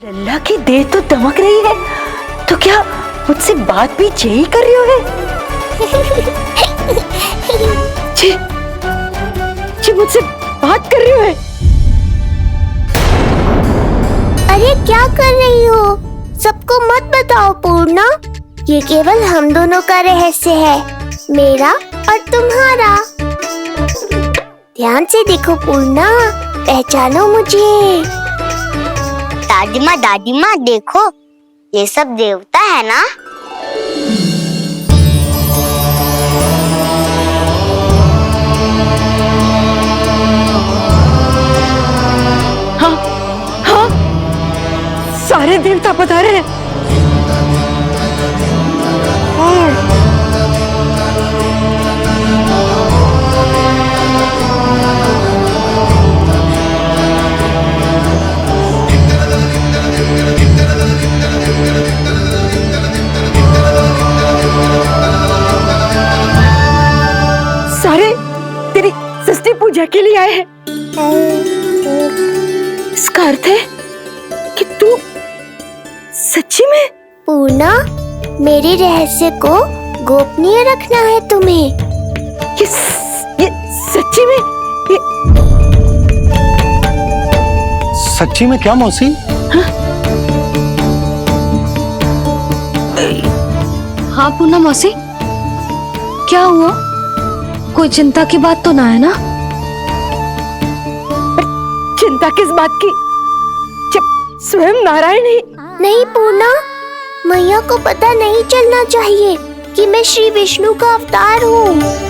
लल्ला की देह तो दमक रही है, तो क्या मुझसे बात भी यही कर रही हो? जी, जी मुझसे बात कर रही हो? अरे क्या कर रही हो? सबको मत बताओ पूर्णा, ये केवल हम दोनों का रहस्य है, मेरा और तुम्हारा। ध्यान से देखो पूर्णा, पहचानो मुझे। दादी माँ देखो, ये सब देवता है ना? हाँ, हाँ, सारे देवता पधारे हैं। सारे तेरी षष्ठी पूजा के लिए आए हैं। इसका अर्थ है कि तू सच्ची में? पूर्णा, मेरे रहस्य को गोपनीय रखना है तुम्हें। ये सच्ची में? सच्ची में क्या मौसी? हाँ पूर्णा मौसी, क्या हुआ? कोई चिंता की बात तो ना है ना? चिंता किस बात की, जब स्वयं नारायण ही। नहीं पूर्णा, मैया को पता नहीं चलना चाहिए कि मैं श्री विष्णु का अवतार हूँ।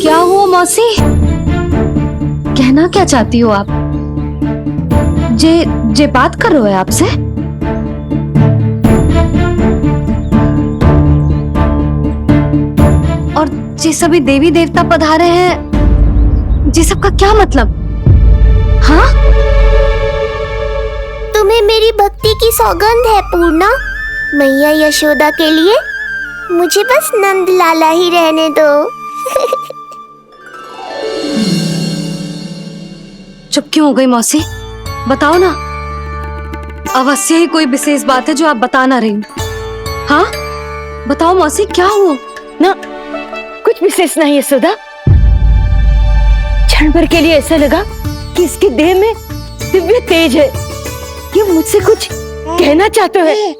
क्या हुआ मौसी? कहना क्या चाहती हो आप? जे बात कर रहे हो आपसे? और जे सभी देवी देवता पधारे हैं, जी सबका क्या मतलब? हाँ? तुम्हें मेरी भक्ति की सौगंध है पूर्णा। मैया यशोदा के लिए मुझे बस नंद लाला ही रहने दो। चुप क्यों हो गई मौसी? बताओ ना, अवश्य ही कोई विशेष बात है जो आप बता ना रही। हाँ बताओ मौसी, क्या हुआ? ना, कुछ विशेष नहीं है सुधा। क्षण भर के लिए ऐसा लगा कि इसके देह में दिव्य तेज है, ये मुझसे कुछ कहना चाहते हैं।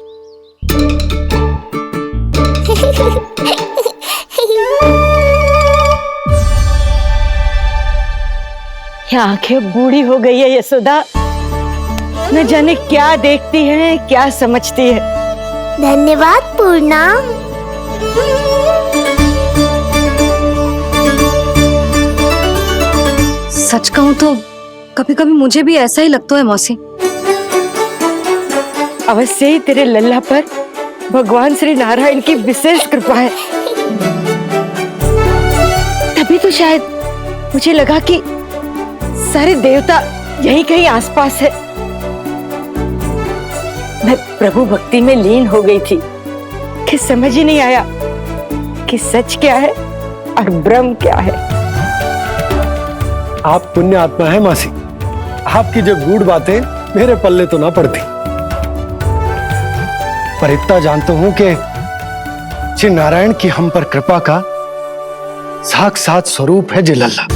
ये आंखें बूढ़ी हो गई है यशोदा, न जाने क्या देखती है, क्या समझती है। धन्यवाद पूर्णा। सच कहूं तो कभी कभी मुझे भी ऐसा ही लगता है मौसी। अवश्य ही तेरे लल्ला पर भगवान श्री नारायण की विशेष कृपा है। तभी तो शायद मुझे लगा कि सारे देवता यहीं कहीं आसपास है। मैं प्रभु भक्ति में लीन हो गई थी कि समझ ही नहीं आया कि सच क्या है और भ्रम क्या है। आप पुण्य आत्मा है मासी, आपकी जो गूढ़ बातें मेरे पल्ले तो ना पड़ती, पर इतना जानता हूं कि श्री नारायण की हम पर कृपा का साक्षात स्वरूप है जी लल्ला।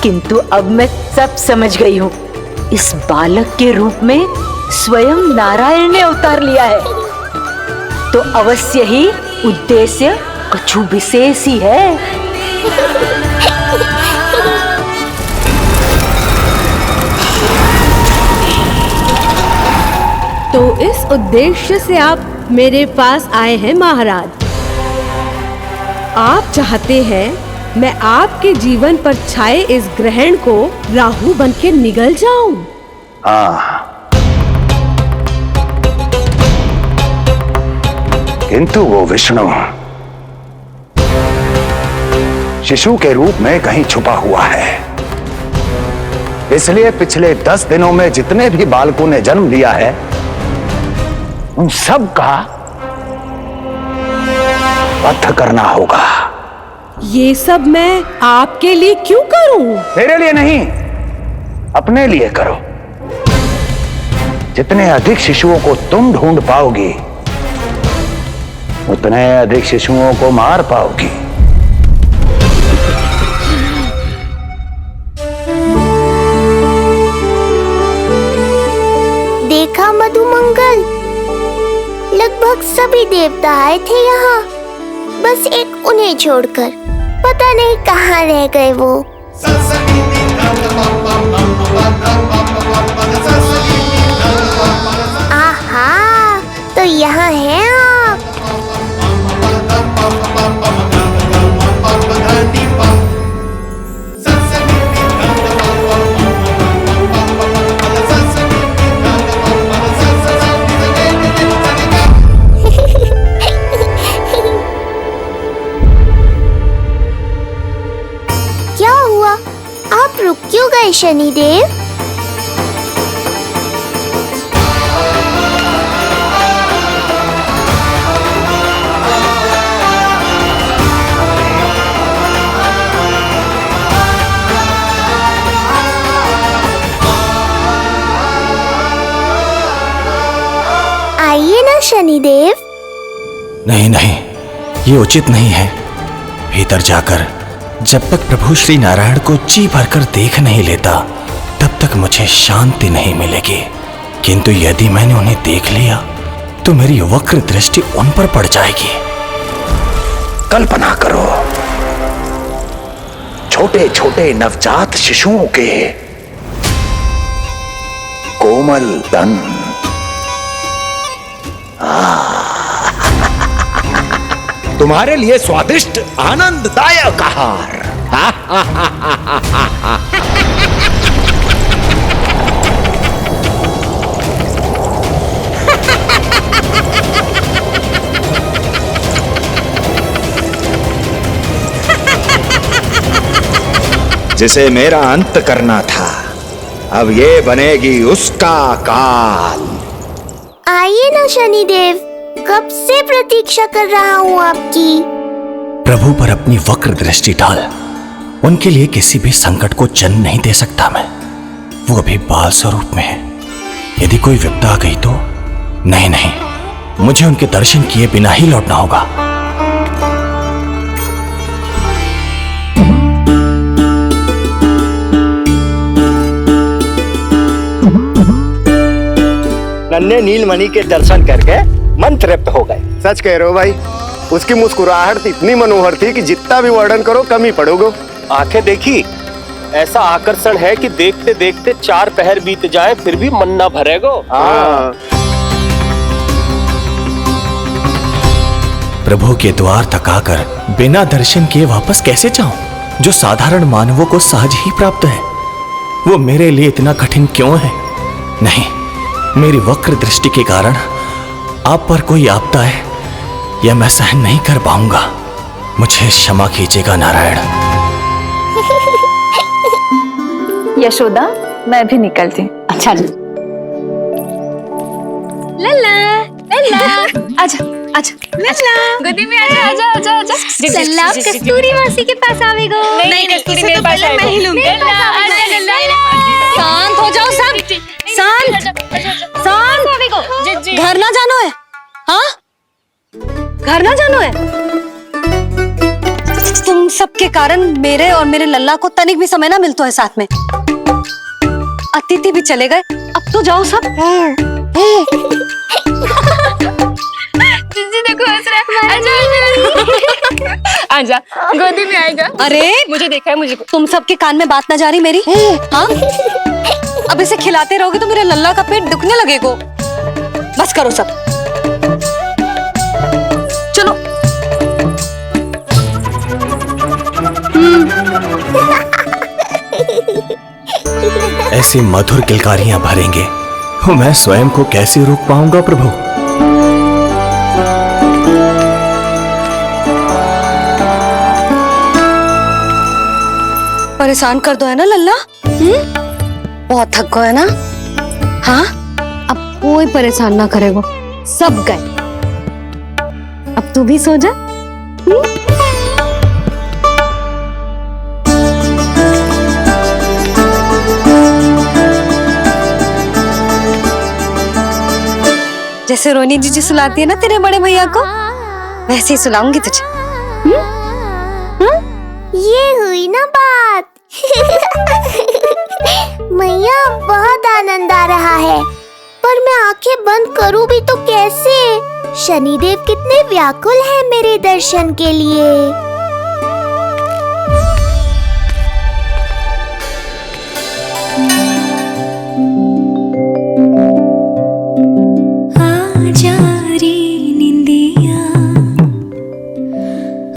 किंतु अब मैं सब समझ गई हूँ। इस बालक के रूप में स्वयं नारायण ने अवतार लिया है, तो अवश्य ही उद्देश्य कुछ विशेष ही है। तो इस उद्देश्य से आप मेरे पास आए हैं महाराज। आप चाहते हैं मैं आपके जीवन पर छाए इस ग्रहण को राहु बनके निगल जाऊं? हाँ, किंतु वो विष्णु शिशु के रूप में कहीं छुपा हुआ है। इसलिए पिछले 10 दिनों में जितने भी बालकों ने जन्म लिया है उन सब का वध करना होगा। ये सब मैं आपके लिए क्यों करूं? तेरे लिए नहीं, अपने लिए करो। जितने अधिक शिशुओं को तुम ढूंढ पाओगी उतने अधिक शिशुओं को मार पाओगी। देखा मधुमंगल, लगभग सभी देवता आए थे यहाँ, बस एक उन्हें छोड़कर। पता नहीं कहाँ रह गए वो। आहा, तो यहाँ हैं आप। क्या हुआ? आप रुक क्यों गए शनिदेव? आइए ना शनिदेव। नहीं नहीं, ये उचित नहीं है। भीतर जाकर जब तक प्रभु श्री नारायण को जी भरकर देख नहीं लेता तब तक मुझे शांति नहीं मिलेगी। किंतु यदि मैंने उन्हें देख लिया तो मेरी वक्र दृष्टि उन पर पड़ जाएगी। कल्पना करो, छोटे छोटे नवजात शिशुओं के कोमल तन, तुम्हारे लिए स्वादिष्ट आनंददायक आहार। जिसे मेरा अंत करना था, अब ये बनेगी उसका काल। आइए ना शनिदेव, कब से प्रतीक्षा कर रहा हूँ आपकी। प्रभु पर अपनी वक्र दृष्टि डाल। उनके लिए किसी भी संकट को जन्म नहीं दे सकता मैं। वो अभी बाल स्वरूप में है। यदि कोई विपदा आ गई तो नहीं नहीं, मुझे उनके दर्शन किए बिना ही लौटना होगा। नन्हे नीलमणि के दर्शन करके मन तृप्त हो गए। सच कह रहे हो भाई, उसकी मुस्कुराहट इतनी मनोहर थी कि जितना भी वर्णन करो कम ही पड़ोगे। आंखें देखी, ऐसा आकर्षण है कि देखते देखते 4 पहर बीत जाए फिर भी मन ना भरेगो। प्रभु के द्वार तक आकर बिना दर्शन किए वापस कैसे जाऊं, जो साधारण मानवों को सहज ही प्राप्त है। वो मेरे लिए इतना कठिन क्यों है? नहीं, मेरी वक्र दृष्टि के कारण आप पर कोई आपदा है या मैं सहन नहीं कर पाऊंगा। मुझे क्षमा कीजिएगा नारायण। यशोदा, मैं भी निकलती हूँ। अच्छा जी। लल्ला लल्ला, आजा आजा लल्ला, गोदी में आजा आजा आजा आजा। लल्ला कस्तूरी मासी के पास आवेगो। नहीं कस्तूरी मेरे पास आएगा। मैं ही लूंगी। शांत हो जाओ सब, शांत शांत। घर ना जानो है? हाँ, घर ना जानो है? तुम सबके कारण मेरे और मेरे लल्ला को तनिक भी समय ना मिलता है साथ में। अतिथि भी चले गए, अब तो जाओ सब। जिंजी देखो हंस रहा है। आजा आजा, गोदी में आएगा। अरे मुझे देखा है, मुझे तुम सबके कान में बात ना जा रही मेरी? हाँ, अब इसे खिलाते रहोगे तो मेरे लल्ला का पेट दुखने लगेगा। बस करो सब, चलो। ऐसी मधुर किलकारियां भरेंगे तो मैं स्वयं को कैसे रोक पाऊंगा प्रभु? परेशान कर दो है ना लल्ला? बहुत थक गए ना? हाँ, अब कोई परेशान ना करेगा, सब गए। अब तू भी सो जा। जैसे रोनी जीजी सुलाती है ना तेरे बड़े भैया को, वैसे ही सुलाऊंगी तुझे। ये हुई ना बात। मैया बहुत आनंद आ रहा है, पर मैं आंखें बंद करूं भी तो कैसे? शनिदेव कितने व्याकुल हैं मेरे दर्शन के लिए। आजा रे निंदिया,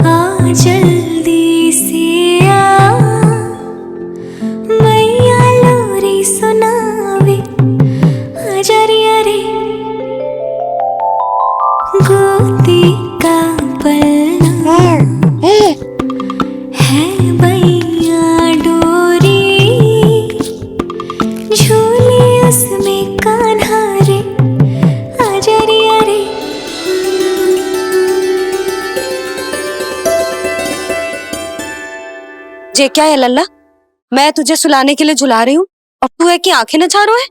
आ जल्दी से आ, मैया लोरी सुनावे, आजा रे अरे गोदी का पलना है मैया डोरी, झूले उसमें कान्हा रे, आजा रे अरे। जे क्या है लल्ला, मैं तुझे सुलाने के लिए झुला रही हूँ और तू है कि आंखें नचा रहा है?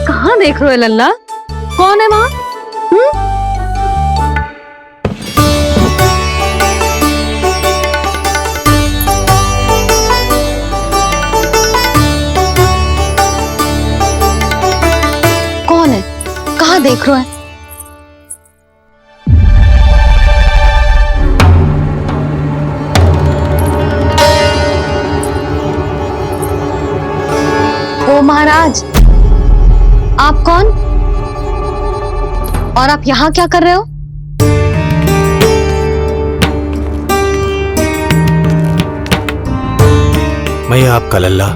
कहाँ देख रहे हो लल्ला? कौन है वहाँ? कौन है? कहाँ देख रहे हो? ओ महाराज, आप कौन और आप यहाँ क्या कर रहे हो? मैं आपका लल्ला।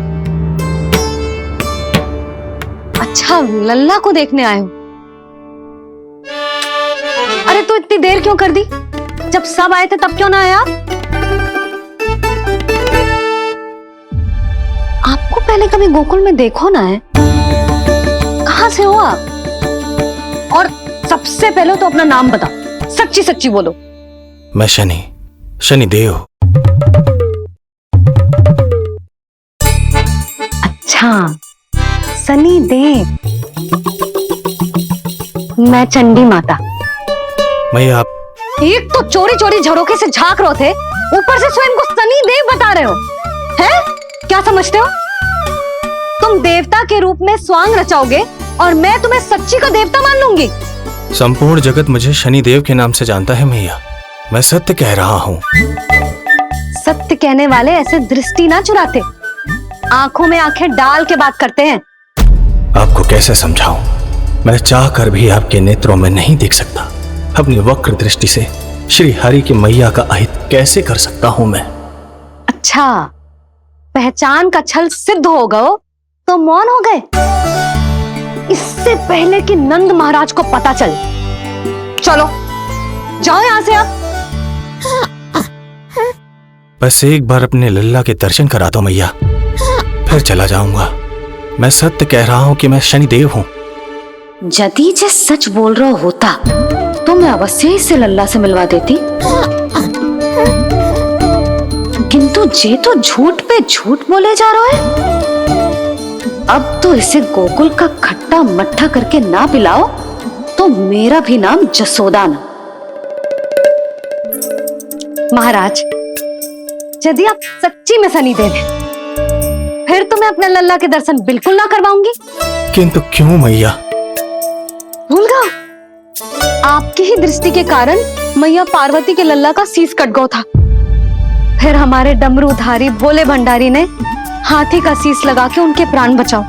अच्छा, लल्ला को देखने आए हो? अरे तो इतनी देर क्यों कर दी? जब सब आए थे तब क्यों ना आया? आपको पहले कभी गोकुल में देखो ना है? कहाँ से हो आप? और सबसे पहले तो अपना नाम बताओ, सच्ची सच्ची बोलो। मैं शनिदेव। अच्छा, शनिदेव। मैं चंडी माता। मैं आप एक तो चोरी चोरी झरोखे से झांक रहे थे, ऊपर से स्वयं को शनिदेव बता रहे हो, हैं? क्या समझते हो? तुम देवता के रूप में स्वांग रचाओगे और मैं तुम्हें सच्ची का देवता मान लूंगी? संपूर्ण जगत मुझे शनिदेव के नाम से जानता है मैया। मैं सत्य कह रहा हूँ। सत्य कहने वाले ऐसे दृष्टि ना चुराते, आंखों में आंखें डाल के बात करते हैं। आपको कैसे समझाऊं? मैं चाह कर भी आपके नेत्रों में नहीं देख सकता। अपनी वक्र दृष्टि से श्री हरि की मैया का अहित कैसे कर सकता हूं मैं? अच्छा, पहचान का छल सिद्ध हो गया तो मौन हो गए? इससे पहले कि नंद महाराज को पता चले। चलो जाओ यहां से आप। बस एक बार अपने लल्ला के दर्शन करा दो मैया, फिर चला जाऊंगा। मैं सत्य कह रहा हूं कि मैं शनिदेव हूं। यदि जे सच बोल रहा होता तो मैं अवश्य इसे लल्ला से मिलवा देती, किंतु जे तो झूठ पे झूठ बोले जा रहा है। अब तो इसे गोकुल का खट्टा मट्ठा करके ना पिलाओ तो मेरा भी नाम जसोदा ना। महाराज, यदि आप सच्ची में शनिदेव हैं, फिर तो मैं अपने लल्ला के दर्शन बिल्कुल ना करवाऊंगी। किंतु क्यों मैया? भूल गए? आपकी ही दृष्टि के कारण मैया पार्वती के लल्ला का शीश कट गया था। फिर हमारे डमरूधारी भोले भंडारी ने हाथी का शीश लगा के उनके प्राण बचाओ,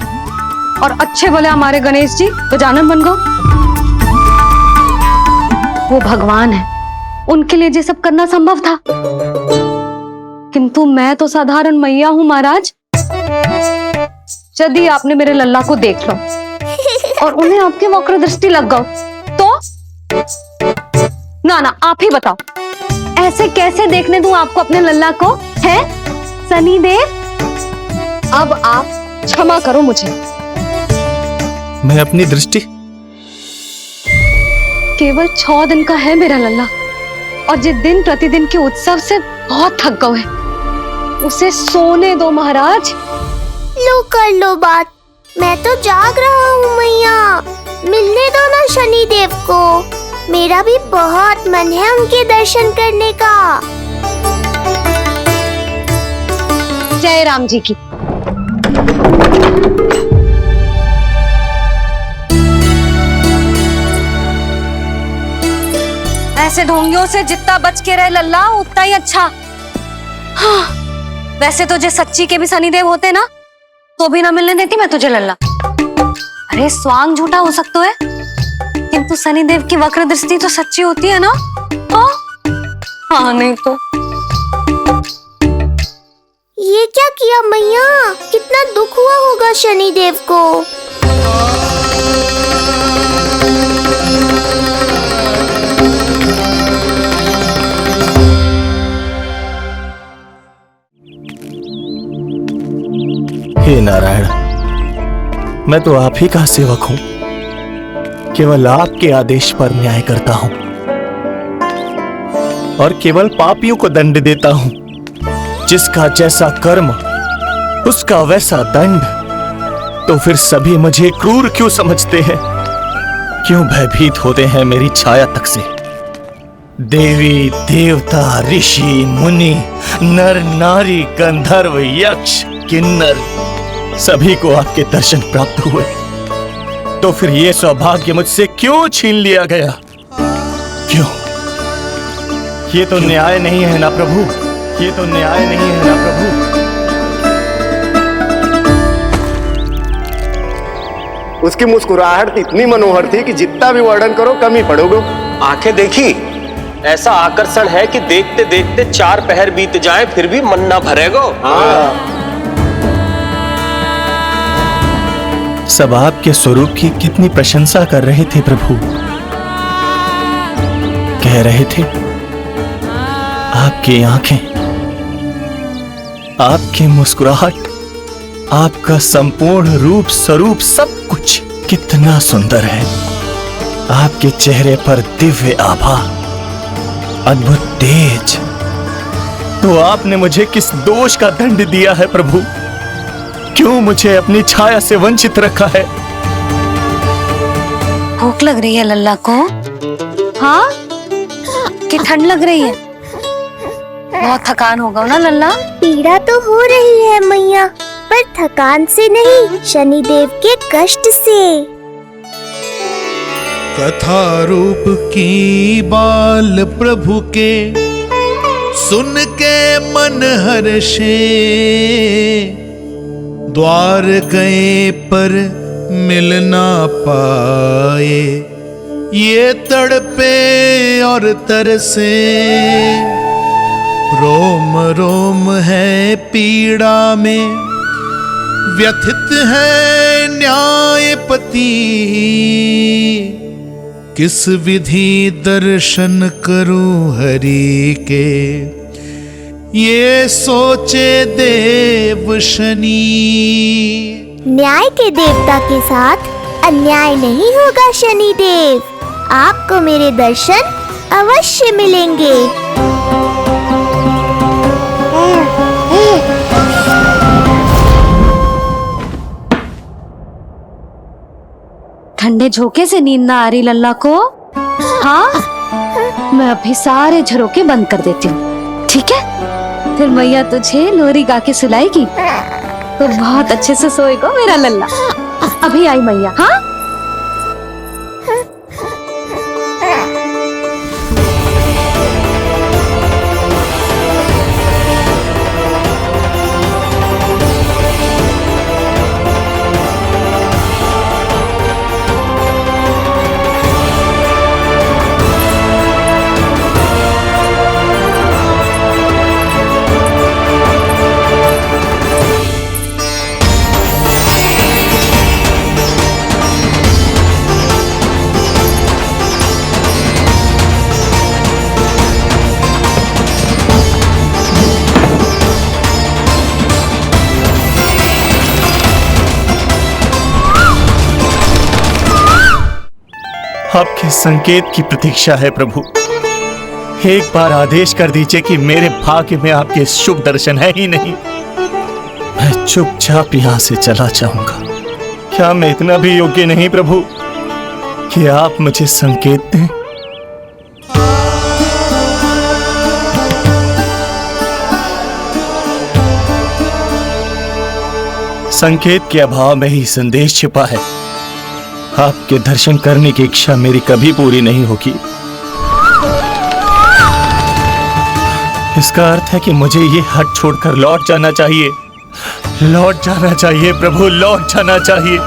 और अच्छे भले हमारे गणेश जी गजानन बन गए। वो भगवान है, उनके लिए ये सब करना संभव था, किंतु मैं तो साधारण मैया हूं महाराज। यदि आपने मेरे लल्ला को देख लो और उन्हें आपकी वक्र दृष्टि लग गई तो? ना ना, आप ही बताओ, ऐसे कैसे देखने दूं आपको अपने लल्ला को, है सनी देव? अब आप क्षमा करो मुझे। मैं अपनी दृष्टि केवल 6 दिन का है मेरा लल्ला, और जिस दिन प्रतिदिन के उत्सव से बहुत थक गए, उसे सोने दो महाराज। लो कर लो बात, मैं तो जाग रहा हूँ मैया। मिलने दो ना शनि देव को, मेरा भी बहुत मन है उनके दर्शन करने का। जय राम जी की। ऐसे ढोंगियों से जितना बच के रहे लल्ला उतना ही अच्छा। हाँ, वैसे तो जे सच्ची के भी शनिदेव होते ना तो भी ना मिलने देती मैं तुझे लल्ला। अरे स्वांग झूठा हो सकता है, किंतु शनिदेव की वक्र दृष्टि तो सच्ची होती है ना। हाँ नहीं तो। ये क्या किया मैया, कितना दुख हुआ होगा शनि देव को। हे नारायण, मैं तो आप ही का सेवक हूं, केवल आपके आदेश पर न्याय करता हूं और केवल पापियों को दंड देता हूं। जिसका जैसा कर्म उसका वैसा दंड। तो फिर सभी मुझे क्रूर क्यों समझते हैं? क्यों भयभीत होते हैं मेरी छाया तक से? देवी देवता ऋषि मुनि नर नारी गंधर्व यक्ष किन्नर सभी को आपके दर्शन प्राप्त हुए, तो फिर ये सौभाग्य मुझसे क्यों छीन लिया गया? क्यों? ये तो न्याय नहीं है ना प्रभु, ये तो न्याय नहीं है ना प्रभु। उसकी मुस्कुराहट इतनी मनोहर थी कि जितना भी वर्णन करो कम ही पड़ोगे। आंखें देखी, ऐसा आकर्षण है कि देखते देखते 4 पहर बीत जाए फिर भी मन ना भरेगो। सब आपके स्वरूप की कितनी प्रशंसा कर रहे थे प्रभु। कह रहे थे आपकी आंखें, आपकी मुस्कुराहट, आपका संपूर्ण रूप स्वरूप सब कुछ कितना सुंदर है। आपके चेहरे पर दिव्य आभा, अद्भुत तेज। तो आपने मुझे किस दोष का दंड दिया है प्रभु? क्यों मुझे अपनी छाया से वंचित रखा है? भूख लग रही है लल्ला को? हाँ, कि ठंड लग रही है? बहुत थकान होगा ना लल्ला? पीड़ा तो हो रही है मैया, पर थकान से नहीं, शनि देव के कष्ट से। कथा रूप की बाल प्रभु के सुन के मन हर्षे, द्वार गए पर मिल ना पाए, ये तड़पे और तरसे। रोम रोम है पीड़ा में, व्यथित है न्यायपति। किस विधि दर्शन करूं हरि के, ये सोचे देव शनि। न्याय के देवता के साथ अन्याय नहीं होगा शनि देव, आपको मेरे दर्शन अवश्य मिलेंगे। ठंडे झोंके से नींद ना आ रही लल्ला को? हाँ, मैं अभी सारे झरोके बंद कर देती हूँ, ठीक है? फिर मैया तुझे लोरी गा के सुलाएगी तो बहुत अच्छे से सोएगा मेरा लल्ला। अभी आई मैया। हाँ, आपके संकेत की प्रतीक्षा है प्रभु। एक बार आदेश कर दीजिए कि मेरे भाग्य में आपके शुभ दर्शन है ही नहीं, मैं चुपचाप यहां से चला जाऊंगा। क्या मैं इतना भी योग्य नहीं प्रभु कि आप मुझे संकेत दें? संकेत के अभाव में ही संदेश छिपा है। आपके दर्शन करने की इच्छा मेरी कभी पूरी नहीं होगी। इसका अर्थ है कि मुझे ये हट छोड़कर लौट जाना चाहिए। लौट जाना चाहिए प्रभु, लौट जाना चाहिए।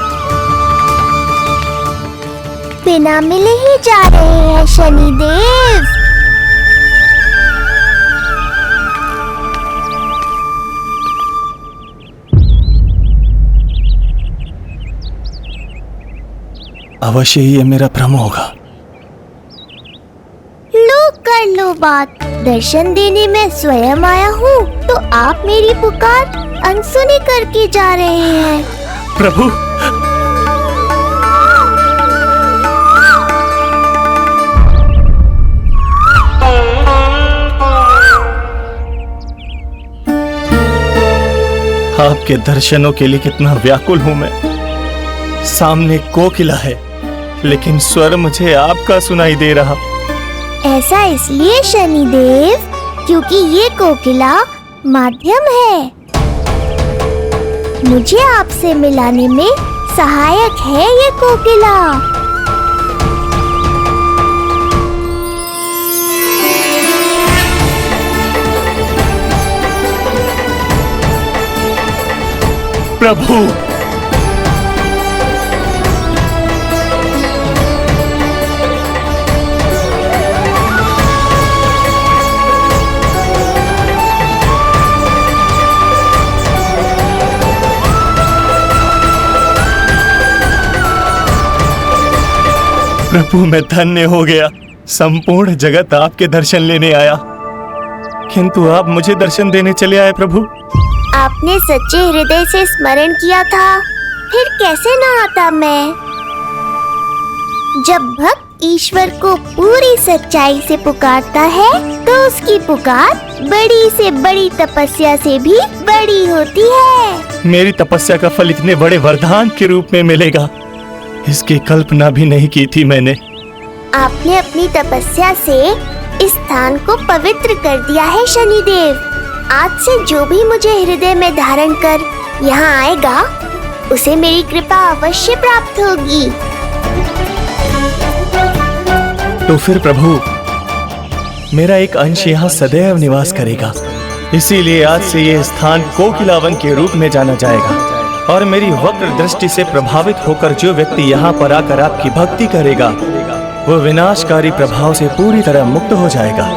बिना मिले ही जा रहे हैं शनिदेव। अवश्य ही ये मेरा भ्रम होगा। लो कर लो बात, दर्शन देने में स्वयं आया हूँ तो आप मेरी पुकार अनसुनी करके जा रहे हैं। प्रभु आपके दर्शनों के लिए कितना व्याकुल हूं मैं। सामने कोकिला है लेकिन स्वर मुझे आपका सुनाई दे रहा। ऐसा इसलिए शनिदेव क्योंकि ये कोकिला माध्यम है, मुझे आपसे मिलाने में सहायक है ये कोकिला। प्रभु प्रभु मैं धन्य हो गया। संपूर्ण जगत आपके दर्शन लेने आया, किंतु आप मुझे दर्शन देने चले आए प्रभु। आपने सच्चे हृदय से स्मरण किया था, फिर कैसे न आता मैं। जब भक्त ईश्वर को पूरी सच्चाई से पुकारता है तो उसकी पुकार बड़ी से बड़ी तपस्या से भी बड़ी होती है। मेरी तपस्या का फल इतने बड़े वरदान के रूप में मिलेगा, इसकी कल्पना भी नहीं की थी मैंने। आपने अपनी तपस्या से इस स्थान को पवित्र कर दिया है शनिदेव। आज से जो भी मुझे हृदय में धारण कर यहाँ आएगा उसे मेरी कृपा अवश्य प्राप्त होगी। तो फिर प्रभु मेरा एक अंश यहाँ सदैव निवास करेगा, इसीलिए आज से ये स्थान कोकिलावन के रूप में जाना जाएगा। और मेरी वक्र दृष्टि से प्रभावित होकर जो व्यक्ति यहाँ पर आकर आपकी भक्ति करेगा वो विनाशकारी प्रभाव से पूरी तरह मुक्त हो जाएगा।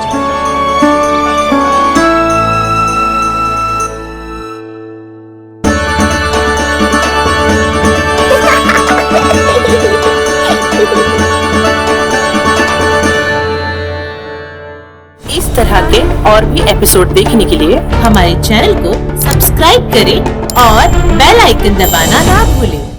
इस तरह के और भी एपिसोड देखने के लिए हमारे चैनल को सब्सक्राइब करें और बेल आइकन दबाना ना भूलें।